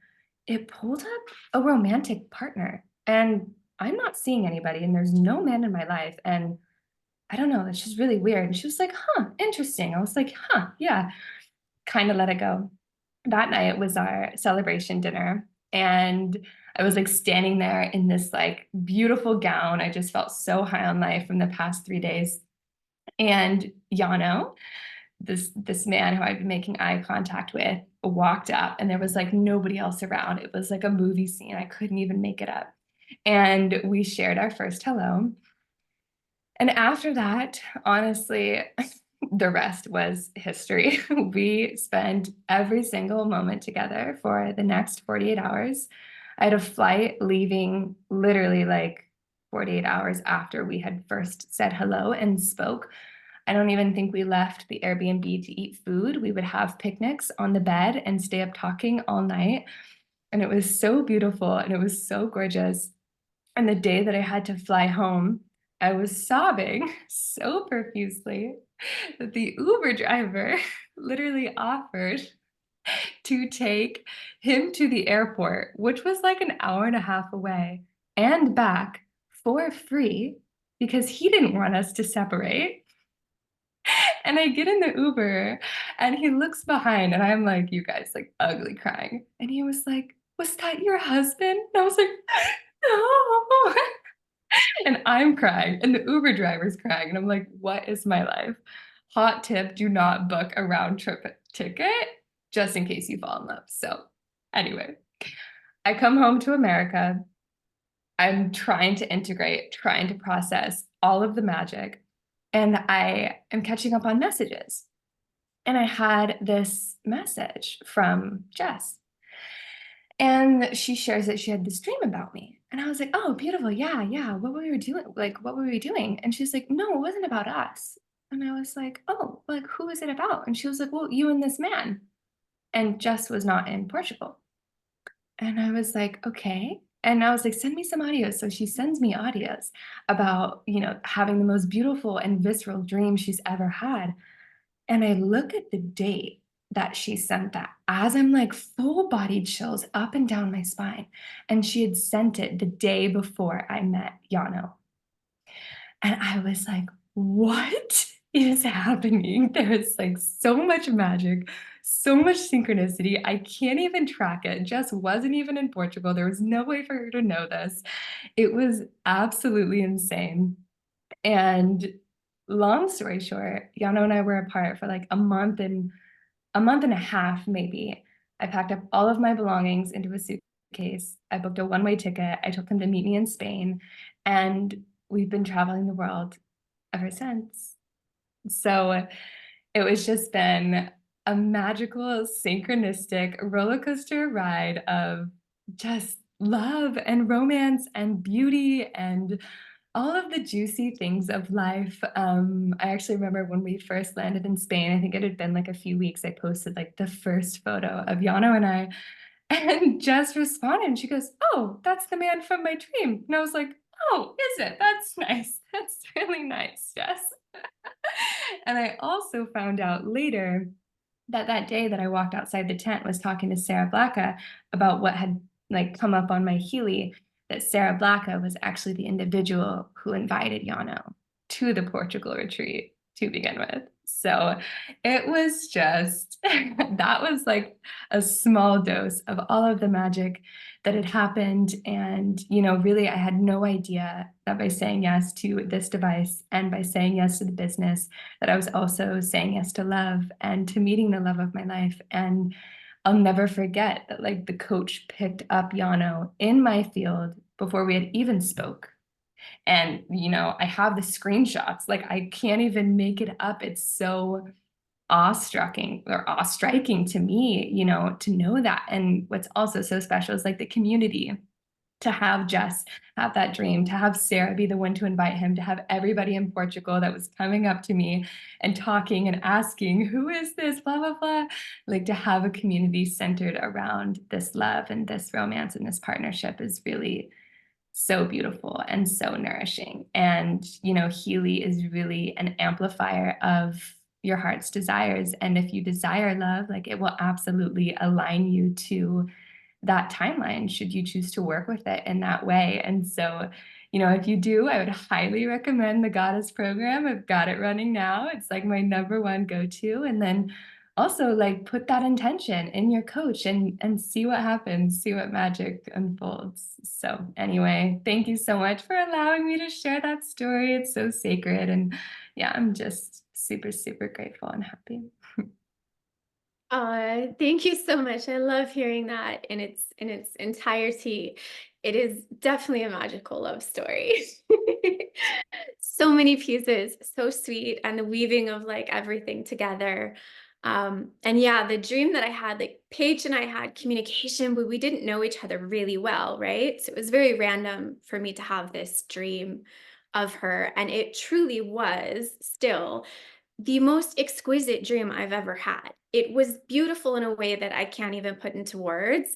it pulled up a romantic partner. And I'm not seeing anybody and there's no man in my life. And I don't know, it's just really weird. And she was like, huh, interesting. I was like, huh, yeah, kind of let it go. That night was our celebration dinner. And I was like standing there in this like beautiful gown. I just felt so high on life from the past 3 days. And Yano, this man who I'd been making eye contact with, walked up and there was like nobody else around. It was like a movie scene. I couldn't even make it up. And we shared our first hello. And after that, honestly, the rest was history. We spent every single moment together for the next 48 hours. I had a flight leaving literally like 48 hours after we had first said hello and spoke. I don't even think we left the Airbnb to eat food. We would have picnics on the bed and stay up talking all night. And it was so beautiful and it was so gorgeous. And the day that I had to fly home, I was sobbing so profusely that the Uber driver literally offered to take him to the airport, which was like an hour and a half away, and back for free because he didn't want us to separate. And I get in the Uber and he looks behind and I'm like, you guys, like ugly crying. And he was like, was that your husband? And I was like, no. And I'm crying and the Uber driver's crying. And I'm like, what is my life? Hot tip, do not book a round trip ticket just in case you fall in love. So anyway, I come home to America. I'm trying to integrate, trying to process all of the magic. And I am catching up on messages. And I had this message from Jess. And she shares that she had this dream about me. And I was like, oh, beautiful. Yeah, yeah. What were we doing? Like, what were we doing? And she's like, no, it wasn't about us. And I was like, oh, like, who is it about? And she was like, well, you and this man. And Jess was not in Portugal. And I was like, okay. And I was like, send me some audios. So she sends me audios about, having the most beautiful and visceral dream she's ever had. And I look at the date that she sent that as I'm like full body chills up and down my spine. And she had sent it the day before I met Yano. And I was like, what is happening? There is like so much magic, so much synchronicity. I can't even track it. Jess wasn't even in Portugal. There was no way for her to know this. It was absolutely insane. And long story short, Yano and I were apart for like a month and a half, maybe. I packed up all of my belongings into a suitcase. I booked a one-way ticket. I took him to meet me in Spain. And we've been traveling the world ever since. So it was just been a magical, synchronistic roller coaster ride of just love and romance and beauty and all of the juicy things of life. I actually remember when we first landed in Spain, I think it had been like a few weeks, I posted like the first photo of Yano and I, and Jess responded and she goes, "Oh, that's the man from my dream." And I was like, "Oh, is it? That's nice. That's really nice, Jess." And I also found out later that that day that I walked outside the tent was talking to Sarah Blacka about what had like come up on my Healy, that Sarah Blacka was actually the individual who invited Yano to the Portugal retreat to begin with. So it was just, that was like a small dose of all of the magic that had happened. And, you know, really, I had no idea that by saying yes to this device and by saying yes to the business, that I was also saying yes to love and to meeting the love of my life. And I'll never forget that like the coach picked up Yano in my field before we had even spoke. And, you know, I have the screenshots, like I can't even make it up. It's so awe-striking to me, you know, to know that. And what's also so special is like the community, to have Jess have that dream, to have Sarah be the one to invite him, to have everybody in Portugal that was coming up to me and talking and asking, "Who is this?" Blah, blah, blah. Like to have a community centered around this love and this romance and this partnership is really so beautiful and so nourishing. And, you know, Healy is really an amplifier of your heart's desires. And if you desire love, like it will absolutely align you to that timeline should you choose to work with it in that way. And so, you know, if you do, I would highly recommend the Goddess program. I've got it running now. It's like my number one go-to. And then also like put that intention in your coach and see what happens, see what magic unfolds. So anyway, thank you so much for allowing me to share that story. It's so sacred. And yeah, I'm just super, super grateful and happy. Thank you so much. I love hearing that in its entirety. It is definitely a magical love story. So many pieces, so sweet, and the weaving of like everything together. And yeah, the dream that I had, like Paige and I had communication, but we didn't know each other really well, right? So it was very random for me to have this dream of her, and it truly was still the most exquisite dream I've ever had. It was beautiful in a way that I can't even put into words.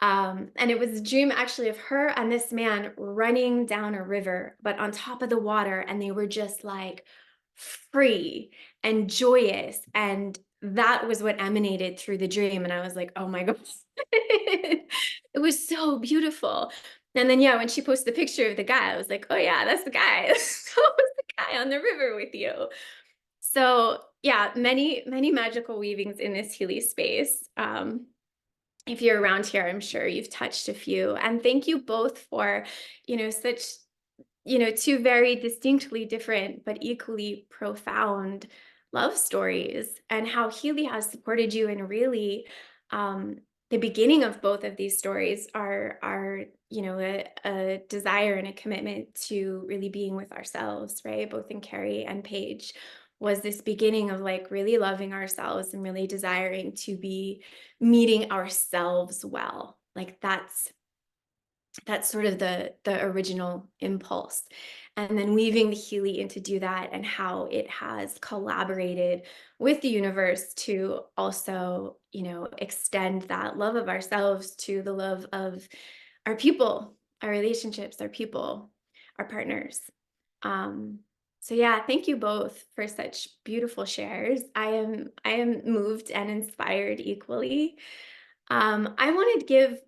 And it was a dream actually of her and this man running down a river, but on top of the water. And they were just like free and joyous. And that was what emanated through the dream. And I was like, oh my gosh, it was so beautiful. And then, yeah, when she posted the picture of the guy, I was like, oh, yeah, that's the guy. That was the guy on the river with you. So yeah, many magical weavings in this Healy space. If you're around here, I'm sure you've touched a few. And thank you both for, you know, such, you know, two very distinctly different but equally profound love stories, and how Healy has supported you in really the beginning of both of these stories are you know a desire and a commitment to really being with ourselves, right? Both in Carrie and Paige was this beginning of like really loving ourselves and really desiring to be meeting ourselves well. Like that's sort of the original impulse, and then weaving the Healy in to do that, and how it has collaborated with the universe to also, you know, extend that love of ourselves to the love of our people, our relationships, our people, our partners. um so yeah, thank you both for such beautiful shares. I am moved and inspired equally. I wanted to give,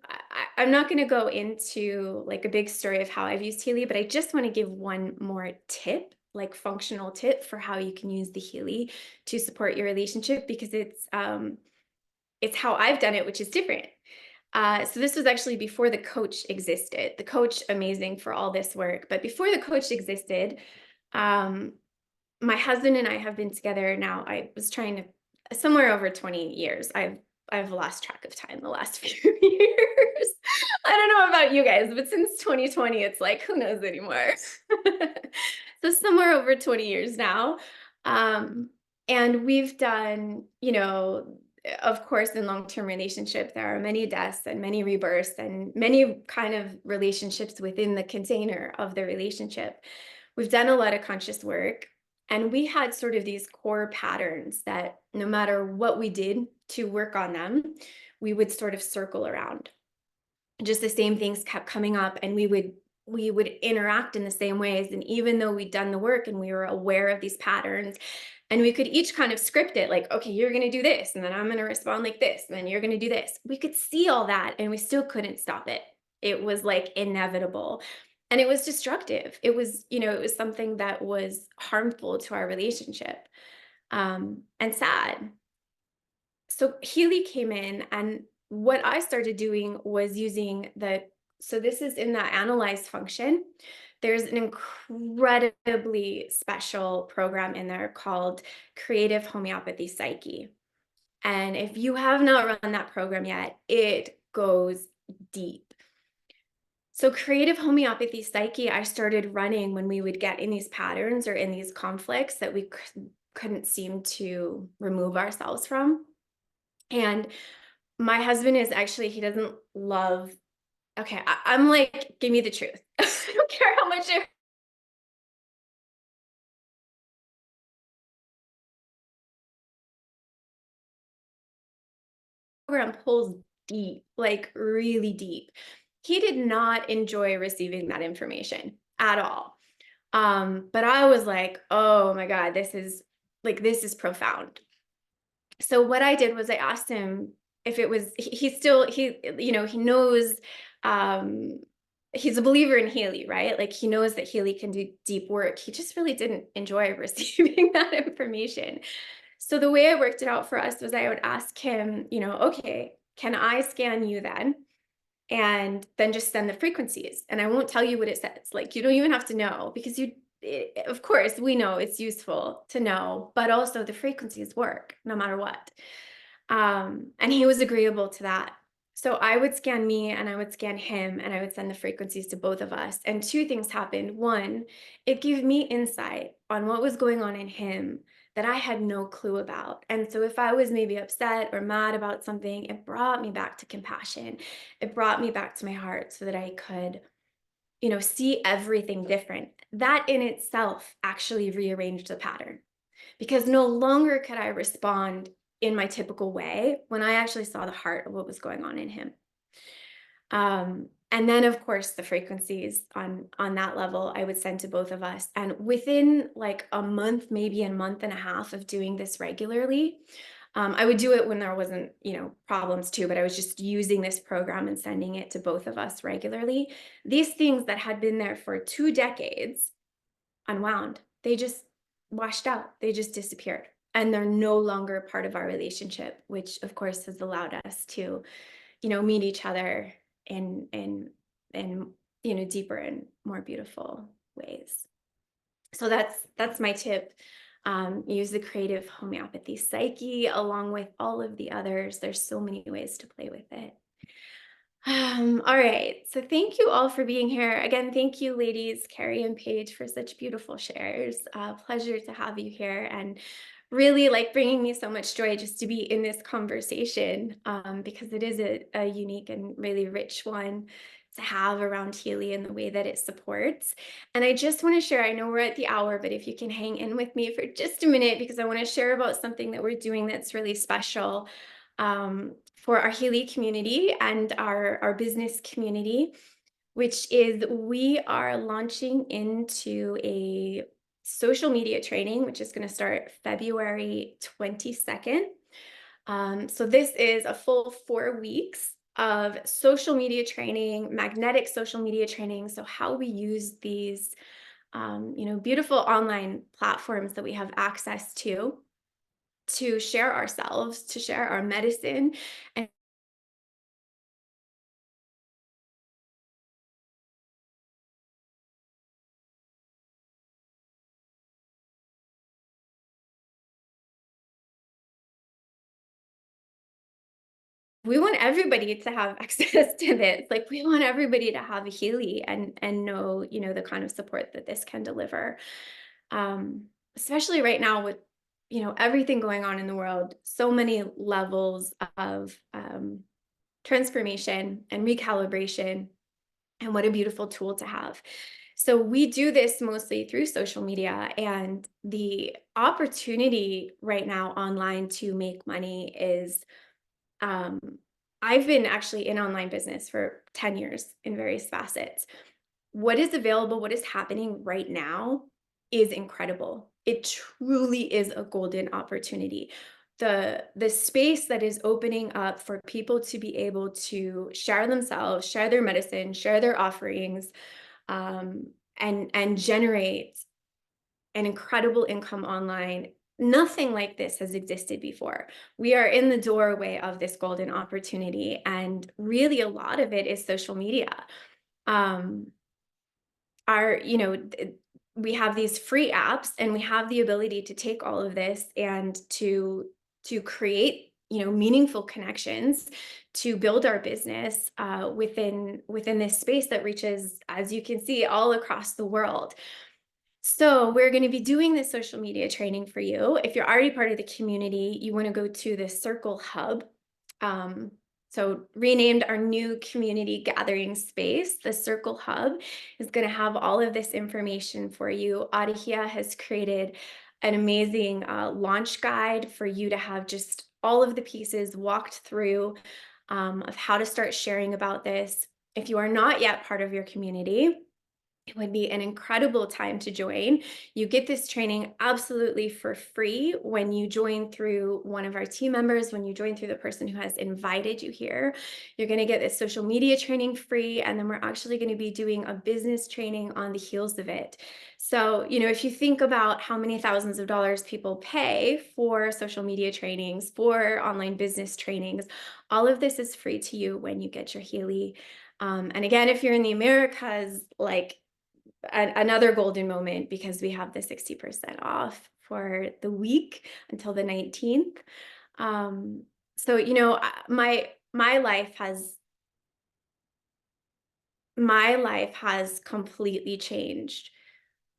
I'm not going to go into like a big story of how I've used Healy, but I just want to give one more tip, like functional tip for how you can use the Healy to support your relationship, because it's how I've done it, which is different. So this was actually before the coach existed. The coach, amazing for all this work, but before the coach existed, um, my husband and I have been together now. I was trying to somewhere over 20 years. I've lost track of time the last few years. I don't know about you guys, but since 2020, it's like, who knows anymore? So somewhere over 20 years now. Um, And we've done, of course, in long-term relationship, there are many deaths and many rebirths and many kind of relationships within the container of the relationship. We've done a lot of conscious work, and we had sort of these core patterns that no matter what we did to work on them, we would sort of circle around. Just the same things kept coming up, and we would interact in the same ways. And even though we'd done the work and we were aware of these patterns, and we could each kind of script it like, okay, you're going to do this, and then I'm going to respond like this, and then you're going to do this. We could see all that, and we still couldn't stop it. It was like inevitable. And it was destructive. It was something that was harmful to our relationship, and sad. So Healy came in, and what I started doing was using so this is in the analyze function. There's an incredibly special program in there called Creative Homeopathy Psyche. And if you have not run that program yet, it goes deep. So Creative Homeopathy Psyche, I started running when we would get in these patterns or in these conflicts that we couldn't seem to remove ourselves from. And my husband is actually, he doesn't love, okay, I'm like, give me the truth. I don't care how much it program pulls deep, like really deep. He did not enjoy receiving that information at all. But I was like, oh my God, this is profound. So what I did was I asked him if it was, he knows, um, he's a believer in Healy, right? Like he knows that Healy can do deep work. He just really didn't enjoy receiving that information. So the way I worked it out for us was I would ask him, okay, can I scan you then? And then just send the frequencies. And I won't tell you what it says. Like you don't even have to know, because of course, we know it's useful to know, but also the frequencies work no matter what. And he was agreeable to that. So I would scan me and I would scan him, and I would send the frequencies to both of us. And two things happened. One, it gave me insight on what was going on in him that I had no clue about. And so if I was maybe upset or mad about something, it brought me back to compassion. It brought me back to my heart so that I could, see everything different. That in itself actually rearranged the pattern, because no longer could I respond in my typical way when I actually saw the heart of what was going on in him. And then of course the frequencies on that level I would send to both of us. And within like a month, maybe a month and a half of doing this regularly, I would do it when there wasn't, problems too, but I was just using this program and sending it to both of us regularly. These things that had been there for 2 decades unwound. They just washed out. They just disappeared. And they're no longer part of our relationship, which of course has allowed us to, meet each other in deeper and more beautiful ways. So that's my tip. Use the Creative Homeopathy Psyche along with all of the others. There's so many ways to play with it. All right. So thank you all for being here. Again, thank you, ladies, Carrie and Paige, for such beautiful shares. Pleasure to have you here, and really like bringing me so much joy just to be in this conversation, because it is a unique and really rich one to have around Healy and the way that it supports. And I just want to share, I know we're at the hour, but if you can hang in with me for just a minute, because I want to share about something that we're doing that's really special. For our Healy community and our business community, which is we are launching into a social media training, which is going to start February 22nd. So this is a full 4 weeks of social media training, magnetic social media training. So how we use these, beautiful online platforms that we have access to share ourselves, to share our medicine. And we want everybody to have access to this. Like we want everybody to have a Healy and know, the kind of support that this can deliver. Especially right now with everything going on in the world, so many levels of transformation and recalibration, and what a beautiful tool to have. So we do this mostly through social media, and the opportunity right now online to make money is, um, I've been actually in online business for 10 years in various facets. What is available, what is happening right now is incredible. It truly is a golden opportunity. The space that is opening up for people to be able to share themselves, share their medicine, share their offerings, and generate an incredible income online. Nothing like this has existed before. We are in the doorway of this golden opportunity, and really a lot of it is social media. Um, our, we have these free apps, and we have the ability to take all of this and to create, meaningful connections, to build our business within this space that reaches, as you can see, all across the world. So we're going to be doing this social media training for you. If you're already part of the community, you want to go to the Circle Hub. So renamed our new community gathering space. The Circle Hub is going to have all of this information for you. Adhya has created an amazing launch guide for you to have just all of the pieces walked through, of how to start sharing about this. If you are not yet part of your community, it would be an incredible time to join. You get this training absolutely for free when you join through one of our team members, when you join through the person who has invited you here. You're going to get this social media training free, and then we're actually going to be doing a business training on the heels of it. So, if you think about how many thousands of dollars people pay for social media trainings, for online business trainings, all of this is free to you when you get your Healy. And again, if you're in the Americas, like, another golden moment, because we have the 60% off for the week until the 19th. So, my life has completely changed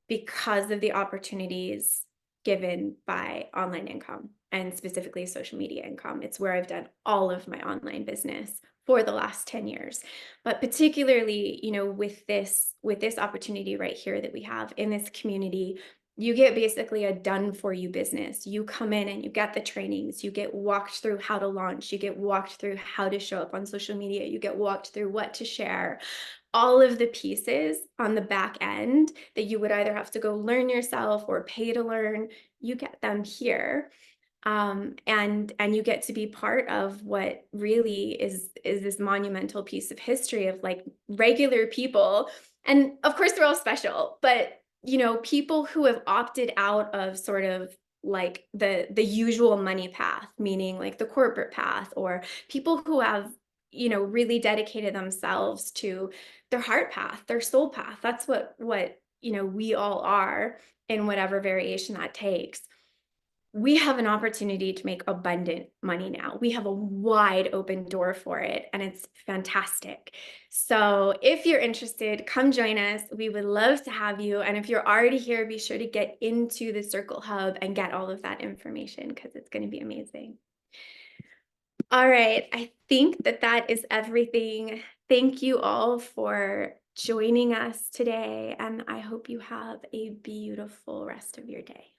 because of the opportunities given by online income, and specifically social media income. It's where I've done all of my online business for the last 10 years. But particularly, with this opportunity right here that we have in this community, you get basically a done for you business. You come in and you get the trainings, you get walked through how to launch, you get walked through how to show up on social media, you get walked through what to share. All of the pieces on the back end that you would either have to go learn yourself or pay to learn, you get them here. And you get to be part of what really is this monumental piece of history of, like, regular people. And of course they're all special, but people who have opted out of sort of like the usual money path, meaning like the corporate path, or people who have really dedicated themselves to their heart path, their soul path. That's what we all are, in whatever variation that takes. We have an opportunity to make abundant money now. We have a wide open door for it, and it's fantastic. So if you're interested, come join us. We would love to have you. And if you're already here, be sure to get into the Circle Hub and get all of that information, because it's going to be amazing. All right. I think that is everything. Thank you all for joining us today, and I hope you have a beautiful rest of your day.